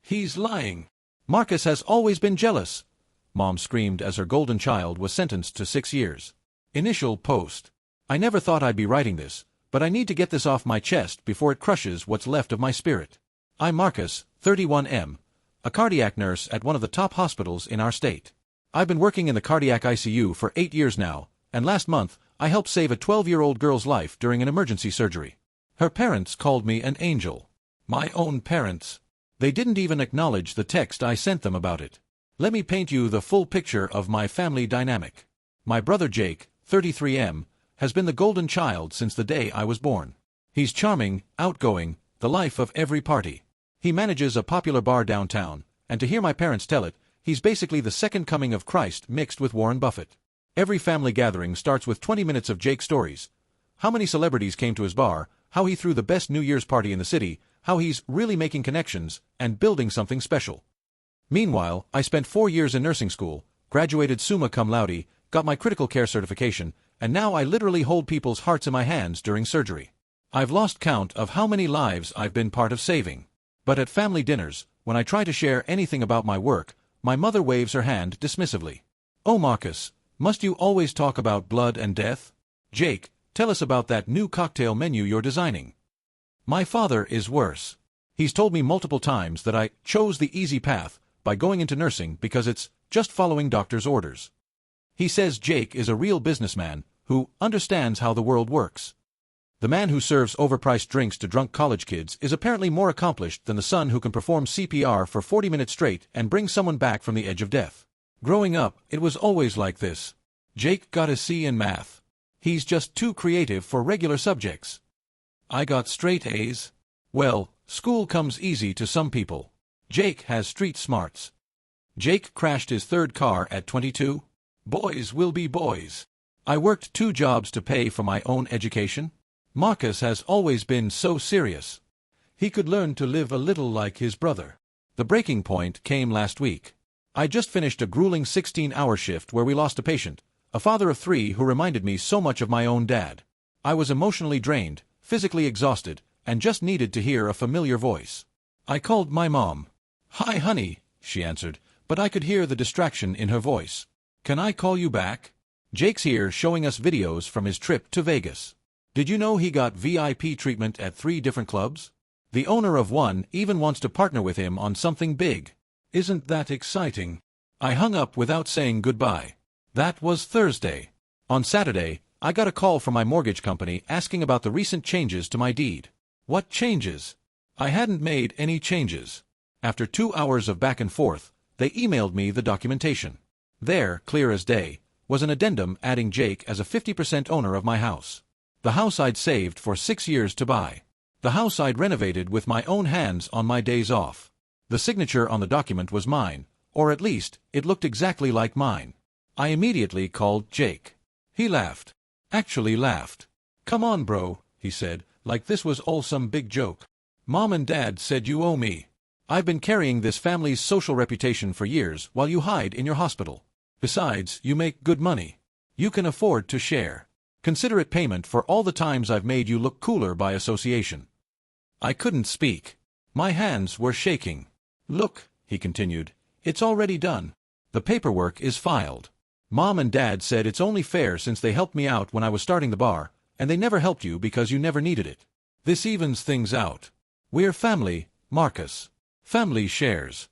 He's lying. Marcus has always been jealous, Mom screamed as her golden child was sentenced to 6 years. Initial post. I never thought I'd be writing this, but I need to get this off my chest before it crushes what's left of my spirit. I'm Marcus, 31M, a cardiac nurse at one of the top hospitals in our state. I've been working in the cardiac ICU for 8 years now, and last month, I helped save a 12-year-old girl's life during an emergency surgery. Her parents called me an angel. My own parents. They didn't even acknowledge the text I sent them about it. Let me paint you the full picture of my family dynamic. My brother Jake, 33M, has been the golden child since the day I was born. He's charming, outgoing, the life of every party. He manages a popular bar downtown, and to hear my parents tell it, he's basically the second coming of Christ mixed with Warren Buffett. Every family gathering starts with 20 minutes of Jake stories. How many celebrities came to his bar, how he threw the best New Year's party in the city, how he's really making connections and building something special. Meanwhile, I spent 4 years in nursing school, graduated summa cum laude, got my critical care certification, and now I literally hold people's hearts in my hands during surgery. I've lost count of how many lives I've been part of saving. But at family dinners, when I try to share anything about my work, my mother waves her hand dismissively. Oh Marcus, must you always talk about blood and death? Jake, tell us about that new cocktail menu you're designing. My father is worse. He's told me multiple times that I chose the easy path by going into nursing because it's just following doctor's orders. He says Jake is a real businessman who understands how the world works. The man who serves overpriced drinks to drunk college kids is apparently more accomplished than the son who can perform CPR for 40 minutes straight and bring someone back from the edge of death. Growing up, it was always like this. Jake got a C in math. He's just too creative for regular subjects. I got straight A's. Well, school comes easy to some people. Jake has street smarts. Jake crashed his third car at 22. Boys will be boys. I worked 2 jobs to pay for my own education. Marcus has always been so serious. He could learn to live a little like his brother. The breaking point came last week. I just finished a grueling 16-hour shift where we lost a patient, a father of 3 who reminded me so much of my own dad. I was emotionally drained, physically exhausted, and just needed to hear a familiar voice. I called my mom. "Hi, honey," she answered, but I could hear the distraction in her voice. "Can I call you back? Jake's here showing us videos from his trip to Vegas. Did you know he got VIP treatment at 3 different clubs? The owner of one even wants to partner with him on something big. Isn't that exciting?" I hung up without saying goodbye. That was Thursday. On Saturday, I got a call from my mortgage company asking about the recent changes to my deed. What changes? I hadn't made any changes. After 2 hours of back and forth, they emailed me the documentation. There, clear as day, was an addendum adding Jake as a 50% owner of my house. The house I'd saved for 6 years to buy. The house I'd renovated with my own hands on my days off. The signature on the document was mine, or at least, it looked exactly like mine. I immediately called Jake. He laughed. Actually laughed. "Come on, bro," he said, like this was all some big joke. "Mom and Dad said you owe me. I've been carrying this family's social reputation for years while you hide in your hospital. Besides, you make good money. You can afford to share. Consider it payment for all the times I've made you look cooler by association." I couldn't speak. My hands were shaking. "Look," he continued, "it's already done. The paperwork is filed. Mom and Dad said it's only fair since they helped me out when I was starting the bar, and they never helped you because you never needed it. This evens things out. We're family, Marcus. Family shares."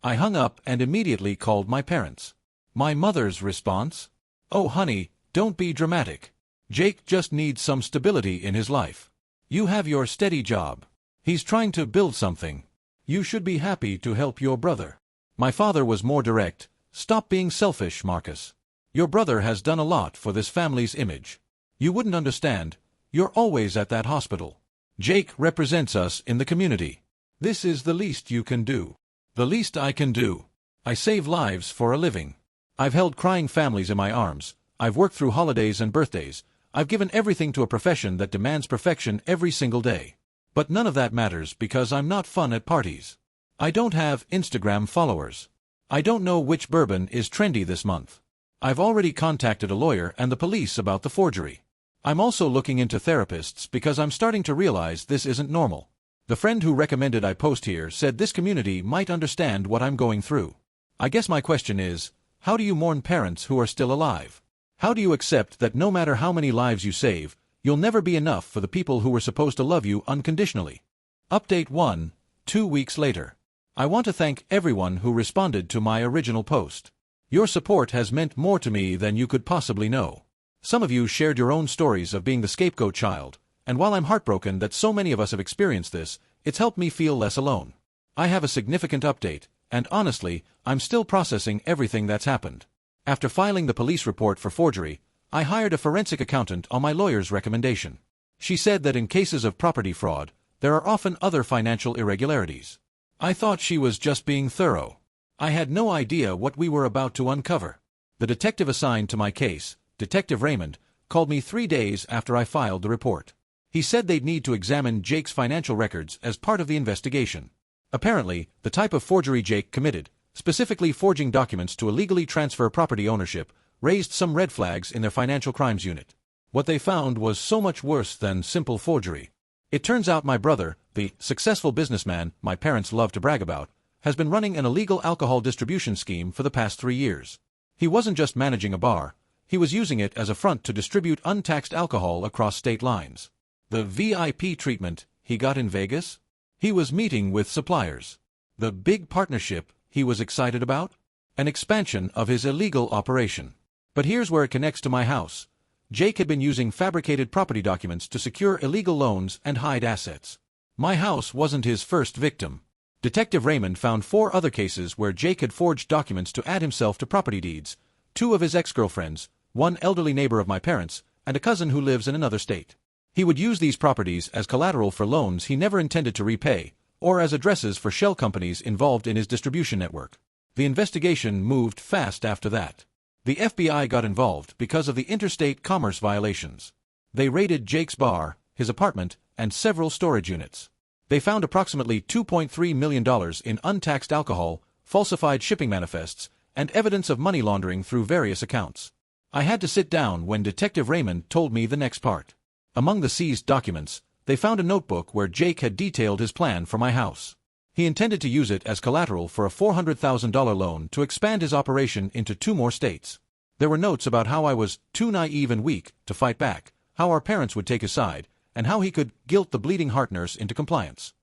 I hung up and immediately called my parents. My mother's response? "Oh honey, don't be dramatic. Jake just needs some stability in his life. You have your steady job. He's trying to build something. You should be happy to help your brother." My father was more direct. "Stop being selfish, Marcus. Your brother has done a lot for this family's image. You wouldn't understand. You're always at that hospital. Jake represents us in the community. This is the least you can do." The least I can do. I save lives for a living. I've held crying families in my arms. I've worked through holidays and birthdays. I've given everything to a profession that demands perfection every single day. But none of that matters because I'm not fun at parties. I don't have Instagram followers. I don't know which bourbon is trendy this month. I've already contacted a lawyer and the police about the forgery. I'm also looking into therapists because I'm starting to realize this isn't normal. The friend who recommended I post here said this community might understand what I'm going through. I guess my question is, how do you mourn parents who are still alive? How do you accept that no matter how many lives you save, you'll never be enough for the people who were supposed to love you unconditionally? Update 1, 2 weeks later. I want to thank everyone who responded to my original post. Your support has meant more to me than you could possibly know. Some of you shared your own stories of being the scapegoat child, and while I'm heartbroken that so many of us have experienced this, it's helped me feel less alone. I have a significant update, and honestly, I'm still processing everything that's happened. After filing the police report for forgery, I hired a forensic accountant on my lawyer's recommendation. She said that in cases of property fraud, there are often other financial irregularities. I thought she was just being thorough. I had no idea what we were about to uncover. The detective assigned to my case, Detective Raymond, called me 3 days after I filed the report. He said they'd need to examine Jake's financial records as part of the investigation. Apparently, the type of forgery Jake committed, specifically forging documents to illegally transfer property ownership, raised some red flags in their financial crimes unit. What they found was so much worse than simple forgery. It turns out my brother, the successful businessman my parents love to brag about, has been running an illegal alcohol distribution scheme for the past 3 years. He wasn't just managing a bar, he was using it as a front to distribute untaxed alcohol across state lines. The VIP treatment he got in Vegas? He was meeting with suppliers. The big partnership he was excited about? An expansion of his illegal operation. But here's where it connects to my house. Jake had been using fabricated property documents to secure illegal loans and hide assets. My house wasn't his first victim. Detective Raymond found 4 other cases where Jake had forged documents to add himself to property deeds, 2 of his ex-girlfriends, 1 elderly neighbor of my parents, and a cousin who lives in another state. He would use these properties as collateral for loans he never intended to repay, or as addresses for shell companies involved in his distribution network. The investigation moved fast after that. The FBI got involved because of the interstate commerce violations. They raided Jake's bar, his apartment, and several storage units. They found approximately $2.3 million in untaxed alcohol, falsified shipping manifests, and evidence of money laundering through various accounts. I had to sit down when Detective Raymond told me the next part. Among the seized documents, they found a notebook where Jake had detailed his plan for my house. He intended to use it as collateral for a $400,000 loan to expand his operation into 2 more states. There were notes about how I was too naive and weak to fight back, how our parents would take his side, and how he could guilt the bleeding heart nurse into compliance.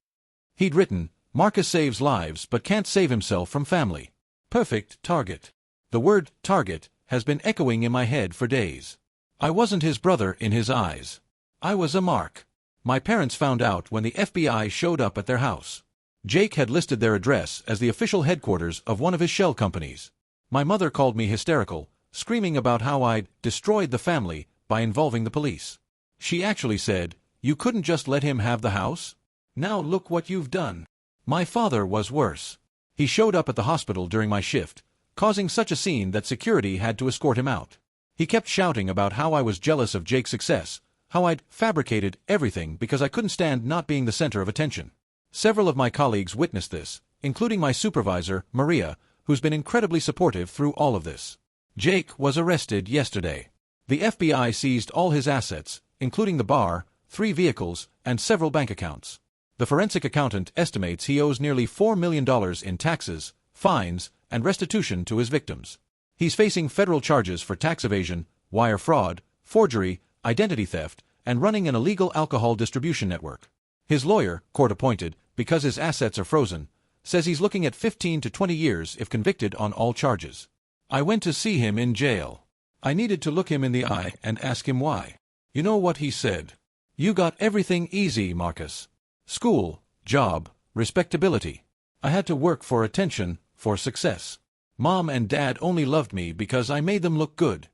He'd written, "Marcus saves lives but can't save himself from family. Perfect target." The word target has been echoing in my head for days. I wasn't his brother in his eyes. I was a mark. My parents found out when the FBI showed up at their house. Jake had listed their address as the official headquarters of one of his shell companies. My mother called me hysterical, screaming about how I'd destroyed the family by involving the police. She actually said, "You couldn't just let him have the house? Now look what you've done." My father was worse. He showed up at the hospital during my shift, causing such a scene that security had to escort him out. He kept shouting about how I was jealous of Jake's success, how I'd fabricated everything because I couldn't stand not being the center of attention. Several of my colleagues witnessed this, including my supervisor, Maria, who's been incredibly supportive through all of this. Jake was arrested yesterday. The FBI seized all his assets, including the bar, 3 vehicles, and several bank accounts. The forensic accountant estimates he owes nearly $4 million in taxes, fines, and restitution to his victims. He's facing federal charges for tax evasion, wire fraud, forgery, identity theft, and running an illegal alcohol distribution network. His lawyer, court-appointed, because his assets are frozen, says he's looking at 15 to 20 years if convicted on all charges. I went to see him in jail. I needed to look him in the eye and ask him why. You know what he said? "You got everything easy, Marcus. School, job, respectability. I had to work for attention, for success. Mom and Dad only loved me because I made them look good.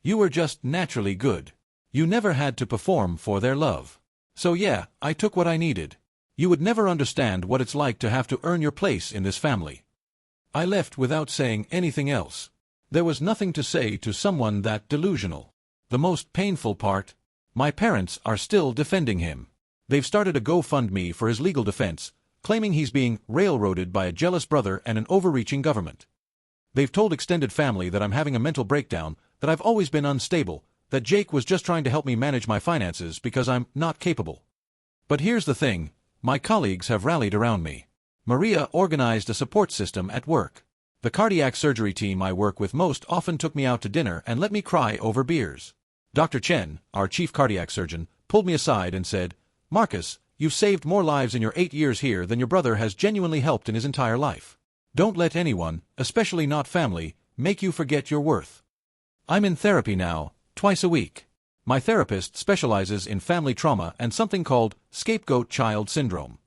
You were just naturally good. You never had to perform for their love. So yeah, I took what I needed. You would never understand what it's like to have to earn your place in this family." I left without saying anything else. There was nothing to say to someone that delusional. The most painful part? My parents are still defending him. They've started a GoFundMe for his legal defense, claiming he's being railroaded by a jealous brother and an overreaching government. They've told extended family that I'm having a mental breakdown, that I've always been unstable, that Jake was just trying to help me manage my finances because I'm not capable. But here's the thing, My colleagues have rallied around me. Maria organized a support system at work. The cardiac surgery team I work with most often took me out to dinner and let me cry over beers. Dr. Chen, our chief cardiac surgeon, pulled me aside and said, "Marcus, you've saved more lives in your 8 years here than your brother has genuinely helped in his entire life. Don't let anyone, especially not family, make you forget your worth." I'm in therapy now, twice a week. My therapist specializes in family trauma and something called scapegoat child syndrome.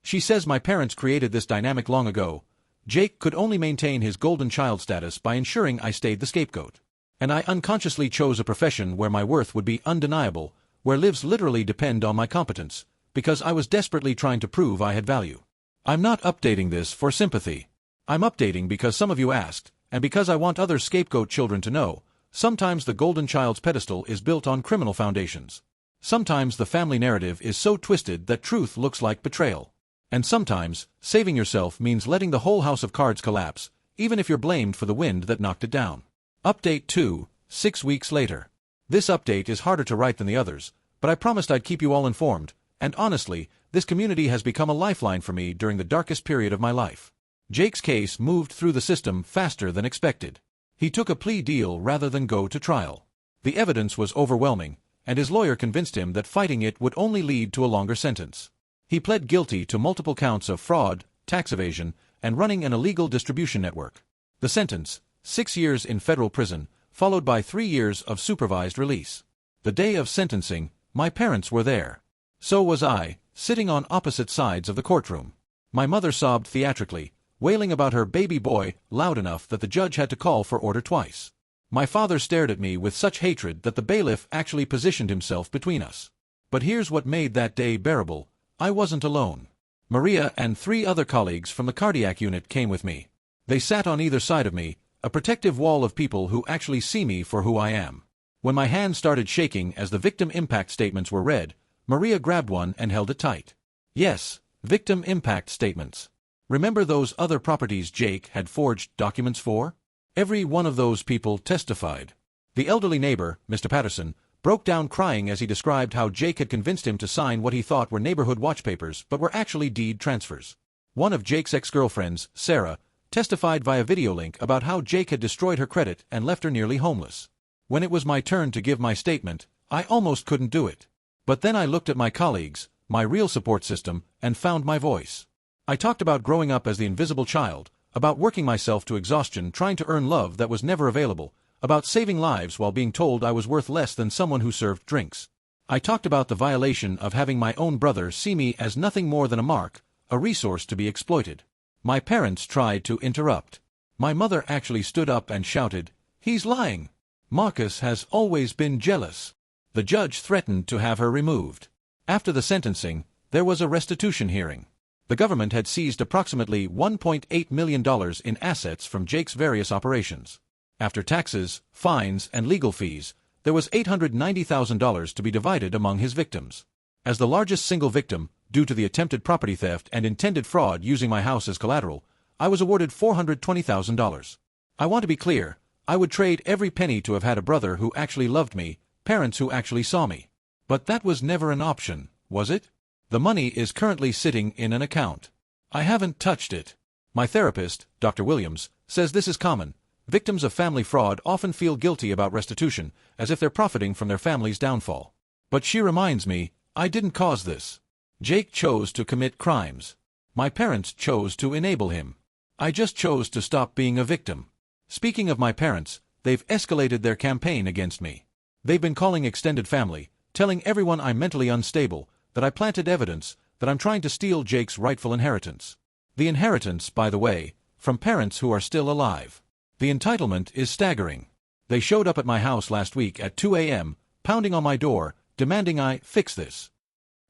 She says my parents created this dynamic long ago. Jake could only maintain his golden child status by ensuring I stayed the scapegoat. And I unconsciously chose a profession where my worth would be undeniable, where lives literally depend on my competence, because I was desperately trying to prove I had value. I'm not updating this for sympathy. I'm updating because some of you asked, and because I want other scapegoat children to know, sometimes the golden child's pedestal is built on criminal foundations. Sometimes the family narrative is so twisted that truth looks like betrayal. And sometimes, saving yourself means letting the whole house of cards collapse, even if you're blamed for the wind that knocked it down. Update 2, 6 weeks later. This update is harder to write than the others, but I promised I'd keep you all informed, and honestly, this community has become a lifeline for me during the darkest period of my life. Jake's case moved through the system faster than expected. He took a plea deal rather than go to trial. The evidence was overwhelming, and his lawyer convinced him that fighting it would only lead to a longer sentence. He pled guilty to multiple counts of fraud, tax evasion, and running an illegal distribution network. The sentence, 6 years in federal prison, followed by 3 years of supervised release. The day of sentencing, my parents were there. So was I, sitting on opposite sides of the courtroom. My mother sobbed theatrically, wailing about her baby boy loud enough that the judge had to call for order twice. My father stared at me with such hatred that the bailiff actually positioned himself between us. But here's what made that day bearable. I wasn't alone. Maria and 3 other colleagues from the cardiac unit came with me. They sat on either side of me, a protective wall of people who actually see me for who I am. When my hand started shaking as the victim impact statements were read, Maria grabbed one and held it tight. Yes, victim impact statements. Remember those other properties Jake had forged documents for? Every one of those people testified. The elderly neighbor, Mr. Patterson, broke down crying as he described how Jake had convinced him to sign what he thought were neighborhood watch papers but were actually deed transfers. One of Jake's ex-girlfriends, Sarah, testified via video link about how Jake had destroyed her credit and left her nearly homeless. When it was my turn to give my statement, I almost couldn't do it. But then I looked at my colleagues, my real support system, and found my voice. I talked about growing up as the invisible child, about working myself to exhaustion trying to earn love that was never available, about saving lives while being told I was worth less than someone who served drinks. I talked about the violation of having my own brother see me as nothing more than a mark, a resource to be exploited. My parents tried to interrupt. My mother actually stood up and shouted, "He's lying. Marcus has always been jealous." The judge threatened to have her removed. After the sentencing, there was a restitution hearing. The government had seized approximately $1.8 million in assets from Jake's various operations. After taxes, fines, and legal fees, there was $890,000 to be divided among his victims. As the largest single victim, due to the attempted property theft and intended fraud using my house as collateral, I was awarded $420,000. I want to be clear, I would trade every penny to have had a brother who actually loved me, parents who actually saw me. But that was never an option, was it? The money is currently sitting in an account. I haven't touched it. My therapist, Dr. Williams, says this is common. Victims of family fraud often feel guilty about restitution, as if they're profiting from their family's downfall. But she reminds me, I didn't cause this. Jake chose to commit crimes. My parents chose to enable him. I just chose to stop being a victim. Speaking of my parents, they've escalated their campaign against me. They've been calling extended family, telling everyone I'm mentally unstable, that I planted evidence, that I'm trying to steal Jake's rightful inheritance. The inheritance, by the way, from parents who are still alive. The entitlement is staggering. They showed up at my house last week at 2 a.m., pounding on my door, demanding I fix this.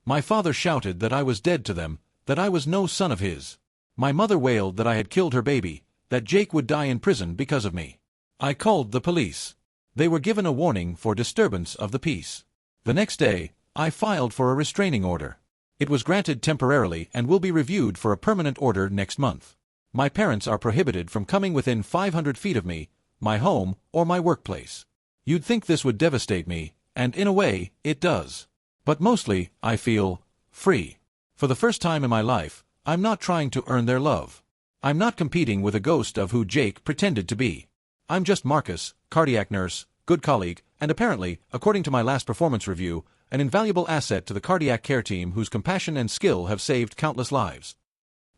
My father shouted that I was dead to them, that I was no son of his. My mother wailed that I had killed her baby, that Jake would die in prison because of me. I called the police. They were given a warning for disturbance of the peace. The next day, I filed for a restraining order. It was granted temporarily and will be reviewed for a permanent order next month. My parents are prohibited from coming within 500 feet of me, my home, or my workplace. You'd think this would devastate me, and in a way, it does. But mostly, I feel free. For the first time in my life, I'm not trying to earn their love. I'm not competing with a ghost of who Jake pretended to be. I'm just Marcus, cardiac nurse, good colleague, and apparently, according to my last performance review, an invaluable asset to the cardiac care team whose compassion and skill have saved countless lives.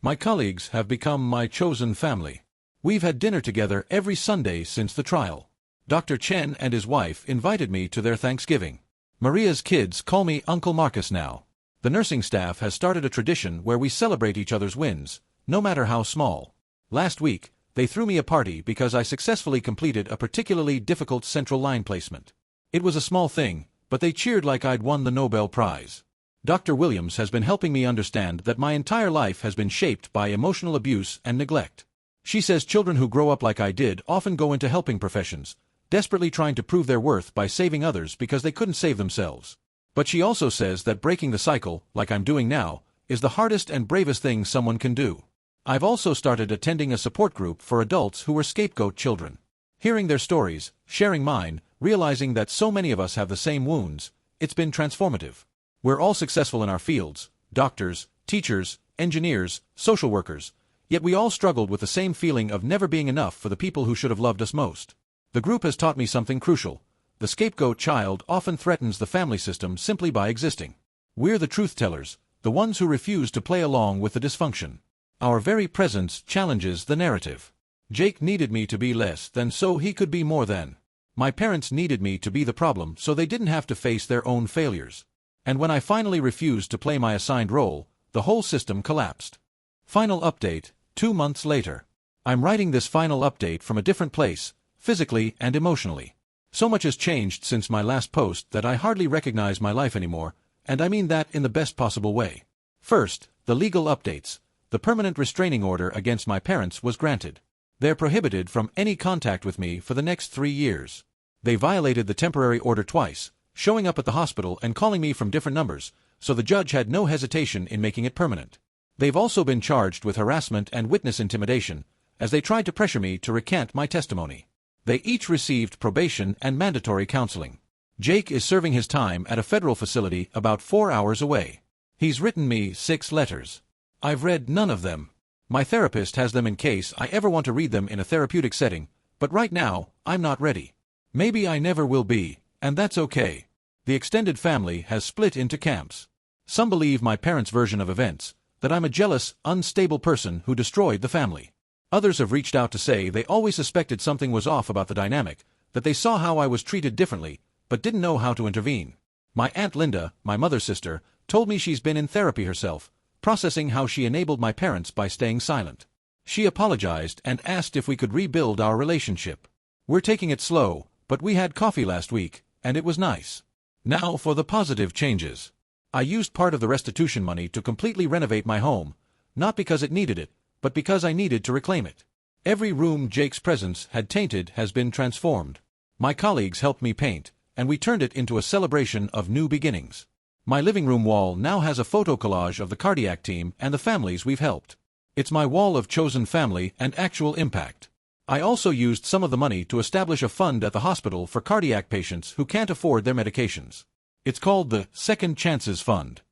My colleagues have become my chosen family. We've had dinner together every Sunday since the trial. Dr. Chen and his wife invited me to their Thanksgiving. Maria's kids call me Uncle Marcus now. The nursing staff has started a tradition where we celebrate each other's wins, no matter how small. Last week, they threw me a party because I successfully completed a particularly difficult central line placement. It was a small thing, but they cheered like I'd won the Nobel Prize. Dr. Williams has been helping me understand that my entire life has been shaped by emotional abuse and neglect. She says children who grow up like I did often go into helping professions, desperately trying to prove their worth by saving others because they couldn't save themselves. But she also says that breaking the cycle, like I'm doing now, is the hardest and bravest thing someone can do. I've also started attending a support group for adults who were scapegoat children. Hearing their stories, sharing mine, realizing that so many of us have the same wounds, it's been transformative. We're all successful in our fields, doctors, teachers, engineers, social workers, yet we all struggled with the same feeling of never being enough for the people who should have loved us most. The group has taught me something crucial. The scapegoat child often threatens the family system simply by existing. We're the truth-tellers, the ones who refuse to play along with the dysfunction. Our very presence challenges the narrative. Jake needed me to be less than so he could be more than. My parents needed me to be the problem so they didn't have to face their own failures. And when I finally refused to play my assigned role, the whole system collapsed. Final update, 2 months later. I'm writing this final update from a different place, physically and emotionally. So much has changed since my last post that I hardly recognize my life anymore, and I mean that in the best possible way. First, the legal updates. The permanent restraining order against my parents was granted. They're prohibited from any contact with me for the next 3 years. They violated the temporary order twice, showing up at the hospital and calling me from different numbers, so the judge had no hesitation in making it permanent. They've also been charged with harassment and witness intimidation, as they tried to pressure me to recant my testimony. They each received probation and mandatory counseling. Jake is serving his time at a federal facility about 4 hours away. He's written me 6 letters. I've read none of them. My therapist has them in case I ever want to read them in a therapeutic setting, but right now, I'm not ready. Maybe I never will be, and that's okay. The extended family has split into camps. Some believe my parents' version of events, that I'm a jealous, unstable person who destroyed the family. Others have reached out to say they always suspected something was off about the dynamic, that they saw how I was treated differently, but didn't know how to intervene. My Aunt Linda, my mother's sister, told me she's been in therapy herself, processing how she enabled my parents by staying silent. She apologized and asked if we could rebuild our relationship. We're taking it slow, but we had coffee last week, and it was nice. Now for the positive changes. I used part of the restitution money to completely renovate my home, not because it needed it, but because I needed to reclaim it. Every room Jake's presence had tainted has been transformed. My colleagues helped me paint, and we turned it into a celebration of new beginnings. My living room wall now has a photo collage of the cardiac team and the families we've helped. It's my wall of chosen family and actual impact. I also used some of the money to establish a fund at the hospital for cardiac patients who can't afford their medications. It's called the Second Chances Fund.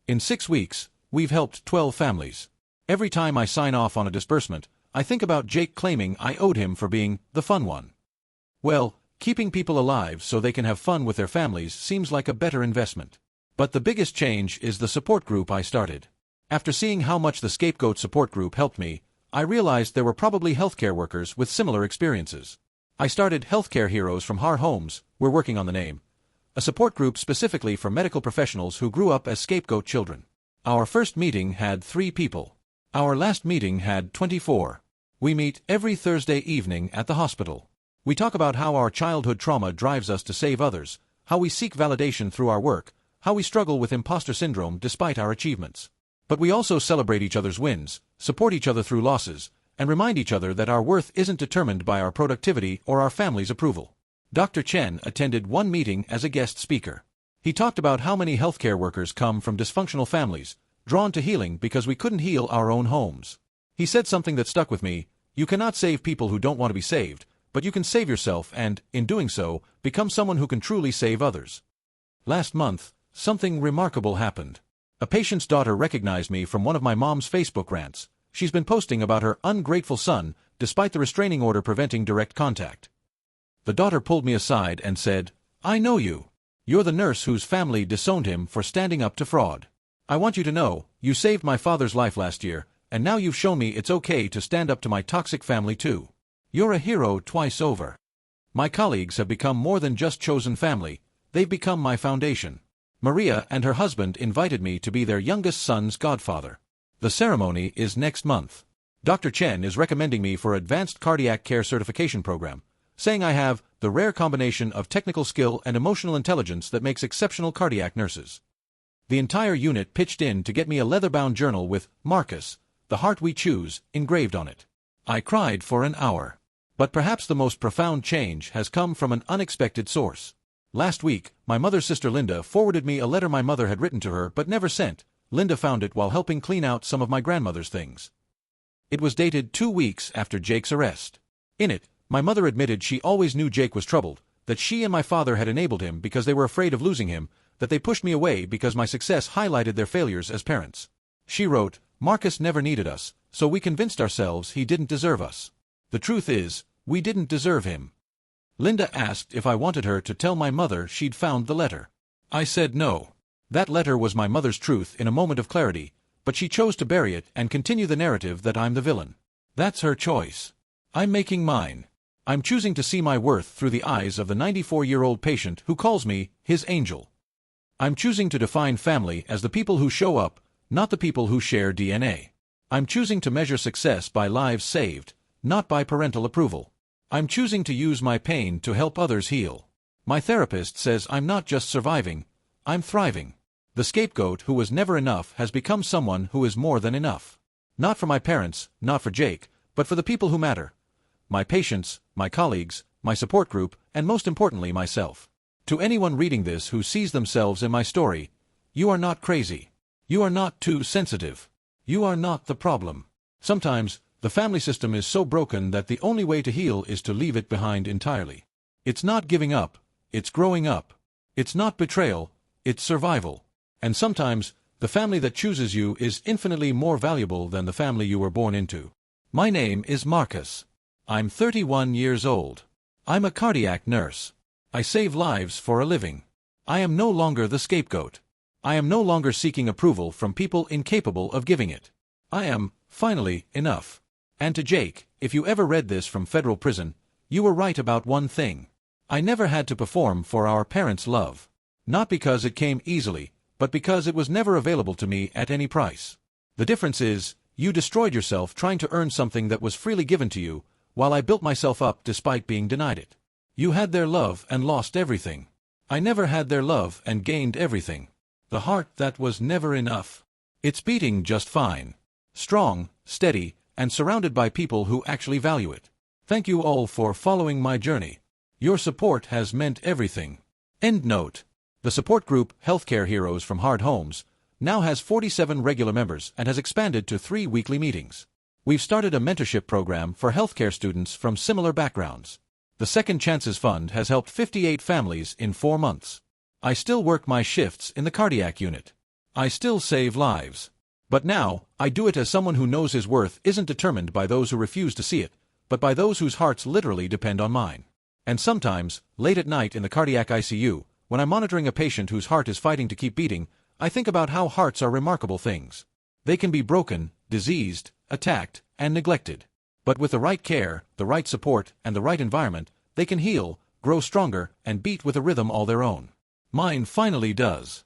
In 6 weeks, we've helped 12 families. Every time I sign off on a disbursement, I think about Jake claiming I owed him for being the fun one. Well, keeping people alive so they can have fun with their families seems like a better investment. But the biggest change is the support group I started. After seeing how much the scapegoat support group helped me, I realized there were probably healthcare workers with similar experiences. I started Healthcare Heroes from Har Homes, we're working on the name, a support group specifically for medical professionals who grew up as scapegoat children. Our first meeting had 3 people. Our last meeting had 24. We meet every Thursday evening at the hospital. We talk about how our childhood trauma drives us to save others, how we seek validation through our work, how we struggle with imposter syndrome despite our achievements. But we also celebrate each other's wins, support each other through losses, and remind each other that our worth isn't determined by our productivity or our family's approval. Dr. Chen attended one meeting as a guest speaker. He talked about how many healthcare workers come from dysfunctional families, drawn to healing because we couldn't heal our own homes. He said something that stuck with me: you cannot save people who don't want to be saved, but you can save yourself and, in doing so, become someone who can truly save others. Last month, something remarkable happened. A patient's daughter recognized me from one of my mom's Facebook rants. She's been posting about her ungrateful son, despite the restraining order preventing direct contact. The daughter pulled me aside and said, "I know you. You're the nurse whose family disowned him for standing up to fraud. I want you to know, you saved my father's life last year, and now you've shown me it's okay to stand up to my toxic family too. You're a hero twice over." My colleagues have become more than just chosen family, they've become my foundation. Maria and her husband invited me to be their youngest son's godfather. The ceremony is next month. Dr. Chen is recommending me for Advanced Cardiac Care Certification Program, saying I have the rare combination of technical skill and emotional intelligence that makes exceptional cardiac nurses. The entire unit pitched in to get me a leather-bound journal with "Marcus, the heart we choose" engraved on it. I cried for an hour. But perhaps the most profound change has come from an unexpected source. Last week, my mother's sister Linda forwarded me a letter my mother had written to her but never sent. Linda found it while helping clean out some of my grandmother's things. It was dated 2 weeks after Jake's arrest. In it, my mother admitted she always knew Jake was troubled, that she and my father had enabled him because they were afraid of losing him, that they pushed me away because my success highlighted their failures as parents. She wrote, "Marcus never needed us, so we convinced ourselves he didn't deserve us. The truth is, we didn't deserve him." Linda asked if I wanted her to tell my mother she'd found the letter. I said no. That letter was my mother's truth in a moment of clarity, but she chose to bury it and continue the narrative that I'm the villain. That's her choice. I'm making mine. I'm choosing to see my worth through the eyes of the 94-year-old patient who calls me his angel. I'm choosing to define family as the people who show up, not the people who share DNA. I'm choosing to measure success by lives saved, not by parental approval. I'm choosing to use my pain to help others heal. My therapist says I'm not just surviving, I'm thriving. The scapegoat who was never enough has become someone who is more than enough. Not for my parents, not for Jake, but for the people who matter. My patients, my colleagues, my support group, and most importantly myself. To anyone reading this who sees themselves in my story, you are not crazy. You are not too sensitive. You are not the problem. Sometimes, the family system is so broken that the only way to heal is to leave it behind entirely. It's not giving up, it's growing up. It's not betrayal, it's survival. And sometimes, the family that chooses you is infinitely more valuable than the family you were born into. My name is Marcus. I'm 31 years old. I'm a cardiac nurse. I save lives for a living. I am no longer the scapegoat. I am no longer seeking approval from people incapable of giving it. I am, finally, enough. And to Jake, if you ever read this from federal prison, you were right about one thing. I never had to perform for our parents' love. Not because it came easily, but because it was never available to me at any price. The difference is, you destroyed yourself trying to earn something that was freely given to you, while I built myself up despite being denied it. You had their love and lost everything. I never had their love and gained everything. The heart that was never enough. It's beating just fine. Strong, steady, and surrounded by people who actually value it. Thank you all for following my journey. Your support has meant everything. End note. The support group, Healthcare Heroes from Hard Homes, now has 47 regular members and has expanded to 3 weekly meetings. We've started a mentorship program for healthcare students from similar backgrounds. The Second Chances Fund has helped 58 families in 4 months. I still work my shifts in the cardiac unit. I still save lives. But now, I do it as someone who knows his worth isn't determined by those who refuse to see it, but by those whose hearts literally depend on mine. And sometimes, late at night in the cardiac ICU, when I'm monitoring a patient whose heart is fighting to keep beating, I think about how hearts are remarkable things. They can be broken, diseased, attacked, and neglected. But with the right care, the right support, and the right environment, they can heal, grow stronger, and beat with a rhythm all their own. Mine finally does.